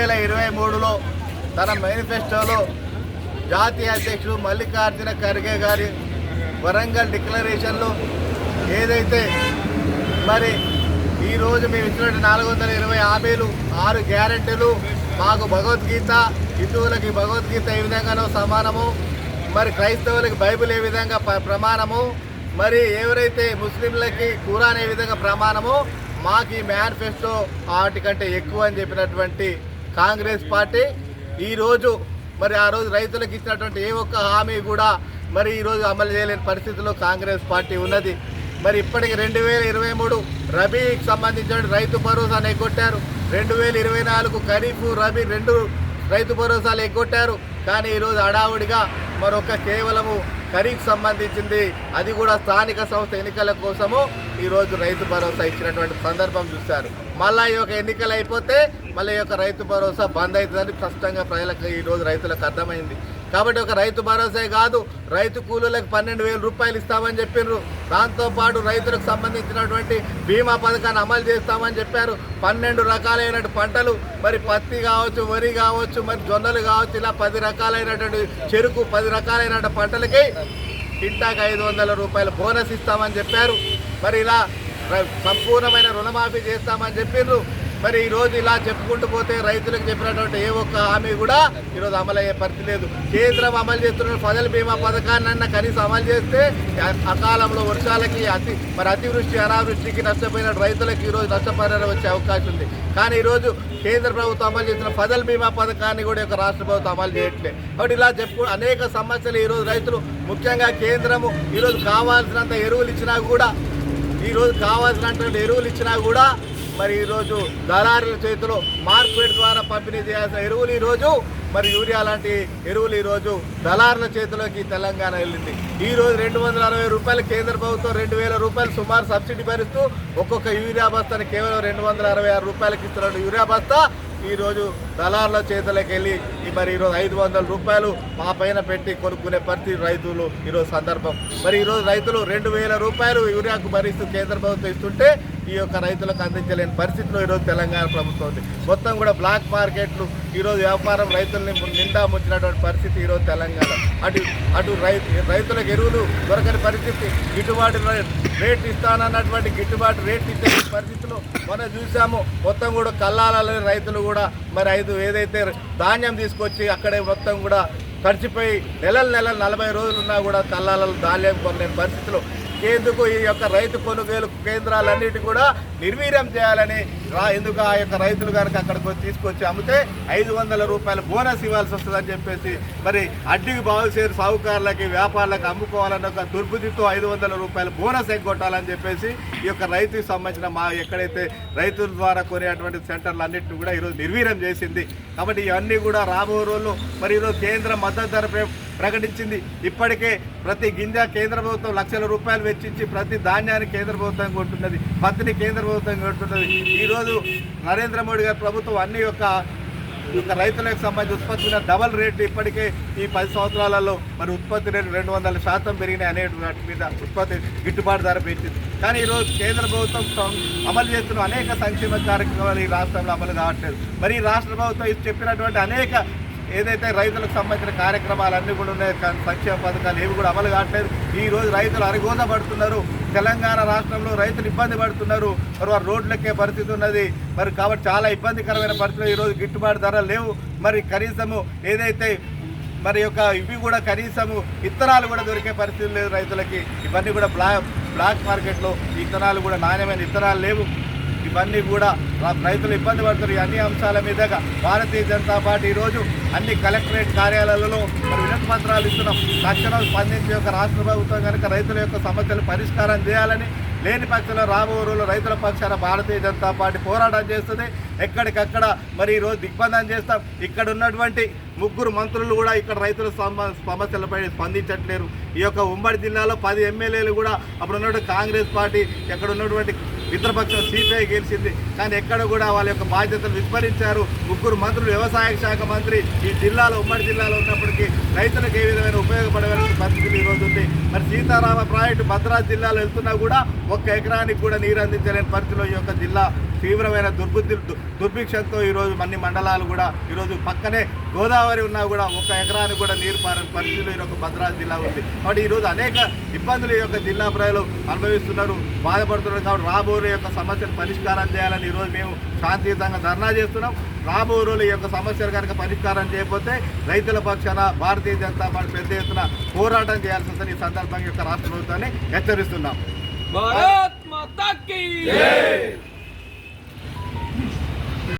2023లో తన మేనిఫెస్టోలో జాతీయ అధ్యక్షుడు మల్లికార్జున ఖర్గే గారి వరంగల్ డిక్లరేషన్లో ఏదైతే మరి ఈరోజు మేము ఇచ్చినట్టు 420 హామీలు 6 గ్యారెంటీలు మాకు భగవద్గీత, హిందువులకి భగవద్గీత ఏ విధంగానో సమానము, మరి క్రైస్తవులకి బైబిల్ ఏ విధంగా ప్రమాణము, మరి ఎవరైతే ముస్లింలకి ఖురాన్ ఏ విధంగా ప్రమాణము, మాకు ఈ మేనిఫెస్టో వాటికంటే ఎక్కువ అని చెప్పినటువంటి కాంగ్రెస్ పార్టీ ఈరోజు మరి ఆ రోజు రైతులకు ఇచ్చినటువంటి ఏ ఒక్క హామీ కూడా మరి ఈరోజు అమలు చేయలేని పరిస్థితిలో కాంగ్రెస్ పార్టీ ఉన్నది. మరి ఇప్పటికి 2023 రబీకి సంబంధించిన రైతు భరోసాను ఎగ్గొట్టారు. 2024 ఖరీఫ్ రబీ 2 రైతు భరోసాలు ఎగ్గొట్టారు. కానీ ఈరోజు హడావుడిగా మరొక కేవలము ఖరీఫ్ సంబంధించింది, అది కూడా స్థానిక సంస్థ ఎన్నికల కోసము ఈరోజు రైతు భరోసా ఇచ్చినటువంటి సందర్భం చూశారు. మళ్ళీ ఈ యొక్క ఎన్నికలు అయిపోతే మళ్ళీ ఈ యొక్క రైతు భరోసా బంద్ అవుతుందని స్పష్టంగా ప్రజలకు ఈరోజు రైతులకు అర్థమైంది. కాబట్టి ఒక రైతు భరోసా కాదు, రైతు కూలీలకు 12,000 రూపాయలు ఇస్తామని చెప్పారు. దాంతోపాటు రైతులకు సంబంధించినటువంటి బీమా పథకాన్ని అమలు చేస్తామని చెప్పారు. 12 రకాలైన పంటలు, మరి పత్తి కావచ్చు, వరి కావచ్చు, మరి జొన్నలు కావచ్చు, ఇలా 10 రకాలైనటువంటి చెరుకు, 10 రకాలైన పంటలకి కింటాకు 500 రూపాయలు బోనస్ ఇస్తామని చెప్పారు. మరి ఇలా సంపూర్ణమైన రుణమాఫీ చేస్తామని చెప్పారు. మరి ఈరోజు ఇలా చెప్పుకుంటూ పోతే రైతులకు చెప్పినటువంటి ఏ ఒక్క హామీ కూడా ఈరోజు అమలు అయ్యే పరిస్థితి లేదు. కేంద్రం అమలు చేస్తున్న ఫసల్ బీమా పథకాన్ని కనీసం అమలు చేస్తే అకాలంలో వర్షాలకి అతివృష్టి అనావృష్టికి నష్టపోయిన రైతులకు ఈరోజు నష్టపరిహారం వచ్చే అవకాశం ఉంది. కానీ ఈరోజు కేంద్ర ప్రభుత్వం అమలు చేస్తున్న ఫసల్ బీమా పథకాన్ని కూడా ఒక రాష్ట్ర ప్రభుత్వం అమలు చేయట్లేదు. కాబట్టి ఇలా అనేక సమస్యలు ఈరోజు రైతులు, ముఖ్యంగా కేంద్రము ఈరోజు కావాల్సినంత ఎరువులు ఇచ్చినా కూడా మరి ఈరోజు దళారుల చేతిలో మార్కెట్ ద్వారా పంపిణీ చేయాల్సిన ఎరువులు ఈరోజు మరి యూరియా లాంటి ఎరువులు ఈరోజు దళారుల చేతిలోకి తెలంగాణ వెళ్ళింది. ఈరోజు 260 రూపాయలు కేంద్ర ప్రభుత్వం 2,000 రూపాయలు సుమారు సబ్సిడీ భరిస్తూ ఒక్కొక్క యూరియా బస్తాను కేవలం 266 రూపాయలకి ఇస్తున్న యూరియా బస్తా ఈరోజు దళారుల చేతులకు వెళ్ళి మరి ఈరోజు 500 రూపాయలు మా పైన పెట్టి కొనుక్కునే పరిస్థితి రైతులు ఈరోజు సందర్భం. మరి ఈరోజు రైతులు 2,000 రూపాయలు యూరియాకు భరిస్తూ కేంద్ర ప్రభుత్వం ఇస్తుంటే ఈ యొక్క రైతులకు అందించలేని పరిస్థితిలో ఈరోజు తెలంగాణ ప్రభుత్వం ఉంది. మొత్తం కూడా బ్లాక్ మార్కెట్లు ఈరోజు వ్యాపారం రైతుల్ని నిండా ముంచినటువంటి పరిస్థితి ఈరోజు తెలంగాణ. అటు రైతులకు ఎరువులు దొరకని పరిస్థితి, గిట్టుబాటు రేట్ ఇస్తానన్నటువంటి గిట్టుబాటు రేట్ ఇచ్చే పరిస్థితిలో మనం చూసాము. మొత్తం కూడా కల్లాలలో రైతులు కూడా మరి ఏదైతే ధాన్యం తీసుకొచ్చి అక్కడే మొత్తం కూడా ఖర్చుపోయి నెలలు 40 రోజులున్నా కూడా కల్లాలలో ధాన్యం కొనలేని పరిస్థితిలో ఎందుకు ఈ యొక్క రైతు కొనుగోలు కేంద్రాలన్నిటి కూడా నిర్వీర్యం చేయాలని ఎందుకు ఆ యొక్క రైతులు కనుక అక్కడికి తీసుకొచ్చి అమ్మితే 500 రూపాయలు బోనస్ ఇవ్వాల్సి వస్తుందని చెప్పేసి మరి అడ్డికి బాగుసేరు సాహుకారులకి వ్యాపారులకు అమ్ముకోవాలన్న ఒక దుర్బుద్ధితో 500 రూపాయలు బోనస్ ఎగ్గొట్టాలని చెప్పేసి ఈ యొక్క రైతుకి సంబంధించిన ఎక్కడైతే రైతుల ద్వారా కొనేటువంటి సెంటర్లు అన్నింటినీ కూడా ఈరోజు నిర్వీర్యం చేసింది. కాబట్టి ఇవన్నీ కూడా రాబోయే రోజుల్లో మరి ఈరోజు కేంద్రం మద్దతు ధర ప్రకటించింది. ఇప్పటికే ప్రతి గింజ కేంద్ర ప్రభుత్వం లక్షల రూపాయలు వెచ్చించి ప్రతి ధాన్యాన్ని కేంద్ర ప్రభుత్వం కొంటున్నది, పత్తిని కేంద్ర ప్రభుత్వం కొంటున్నది. ఈరోజు నరేంద్ర మోడీ గారి ప్రభుత్వం అన్ని యొక్క రైతులకు సంబంధించి ఉత్పత్తి మీద డబల్ రేటు ఇప్పటికే ఈ 10 సంవత్సరాలలో మరి ఉత్పత్తి రేటు 200% పెరిగినాయి అనే వాటి మీద ఉత్పత్తి గిట్టుబాటు ధర పెంచింది. కానీ ఈరోజు కేంద్ర ప్రభుత్వం అమలు చేస్తున్న అనేక సంక్షేమ కార్యక్రమాలు ఈ రాష్ట్రంలో అమలు కావట్లేదు. మరి ఈ రాష్ట్ర ప్రభుత్వం చెప్పినటువంటి అనేక ఏదైతే రైతులకు సంబంధించిన కార్యక్రమాలన్నీ కూడా ఉన్నాయి, సంక్షేమ పథకాలు ఏవి కూడా అమలు కావట్లేదు. ఈరోజు రైతులు అరిగోద పడుతున్నారు. తెలంగాణ రాష్ట్రంలో రైతులు ఇబ్బంది పడుతున్నారు. మరి వారు రోడ్లెక్కే పరిస్థితి ఉన్నది. మరి కాబట్టి చాలా ఇబ్బందికరమైన పరిస్థితులు ఈరోజు గిట్టుబాటు ధరలు లేవు. మరి కనీసము ఏదైతే మరి యొక్క ఇవి కూడా కనీసము విత్తనాలు కూడా దొరికే పరిస్థితి లేదు రైతులకి. ఇవన్నీ కూడా బ్లాక్ మార్కెట్లో విత్తనాలు కూడా నాణ్యమైన విత్తనాలు లేవు. ఇవన్నీ కూడా రైతులు ఇబ్బంది పడుతున్నారు. ఈ అన్ని అంశాల మీదుగా భారతీయ జనతా పార్టీ ఈరోజు అన్ని కలెక్టరేట్ కార్యాలయాలలో మరి వినతి పత్రాలు ఇస్తున్నాం. తక్షణం స్పందించి యొక్క రాష్ట్ర ప్రభుత్వం కనుక రైతుల యొక్క సమస్యలు పరిష్కారం చేయాలని, లేని పక్షంలో రాబోయే రోజుల్లో రైతుల పక్షాన భారతీయ జనతా పార్టీ పోరాటం చేస్తుంది. ఎక్కడికక్కడ మరి ఈరోజు దిగ్బంధం చేస్తాం. ఇక్కడ ఉన్నటువంటి 3 మంత్రులు కూడా ఇక్కడ రైతుల సమస్యలపై స్పందించట్లేరు. ఈ యొక్క ఉమ్మడి జిల్లాలో 10 ఎమ్మెల్యేలు కూడా అప్పుడు ఉన్నటువంటి కాంగ్రెస్ పార్టీ ఎక్కడ ఉన్నటువంటి మిత్రపక్షం సిపిఐ గెలిచింది. కానీ ఎక్కడ కూడా వాళ్ళ యొక్క బాధ్యతలు విస్మరించారు. 3 మంత్రులు, వ్యవసాయ శాఖ మంత్రి ఈ జిల్లాలో ఉమ్మడి జిల్లాలో ఉన్నప్పటికీ రైతులకు ఏ విధమైన ఉపయోగపడవలసిన పరిస్థితులు ఈరోజు ఉంది. మరి సీతారామ ప్రాజెక్టు భద్రాద్రి జిల్లాలో వెళ్తున్నా కూడా 1 ఎకరానికి కూడా నీరు అందించలేని పరిస్థితిలో ఈ యొక్క జిల్లా తీవ్రమైన దుర్భిక్షంతో ఈరోజు అన్ని మండలాలు కూడా ఈరోజు పక్కనే గోదావరి ఉన్నా కూడా ఒక ఎకరానికి కూడా నీరు పారని పరిస్థితులు ఈరోజు భద్రాద్రి జిల్లా ఉంది. కాబట్టి ఈరోజు అనేక ఇబ్బందులు ఈ యొక్క జిల్లా ప్రజలు అనుభవిస్తున్నారు, బాధపడుతున్నారు. కాబట్టి రాబోయే యొక్క సమస్యను పరిష్కారం చేయాలని ఈరోజు మేము శాంతియుతంగా ధర్నా చేస్తున్నాం. రాబో రోజులు ఈ యొక్క సమస్యలు కనుక పరిష్కారం చేయకపోతే రైతుల పక్షాన భారతీయ జనతా పార్టీ పెద్ద ఎత్తున పోరాటం చేయాల్సి వస్తుంది. ఈ సందర్భంగా యొక్క రాష్ట్ర ప్రభుత్వాన్ని హెచ్చరిస్తున్నాం.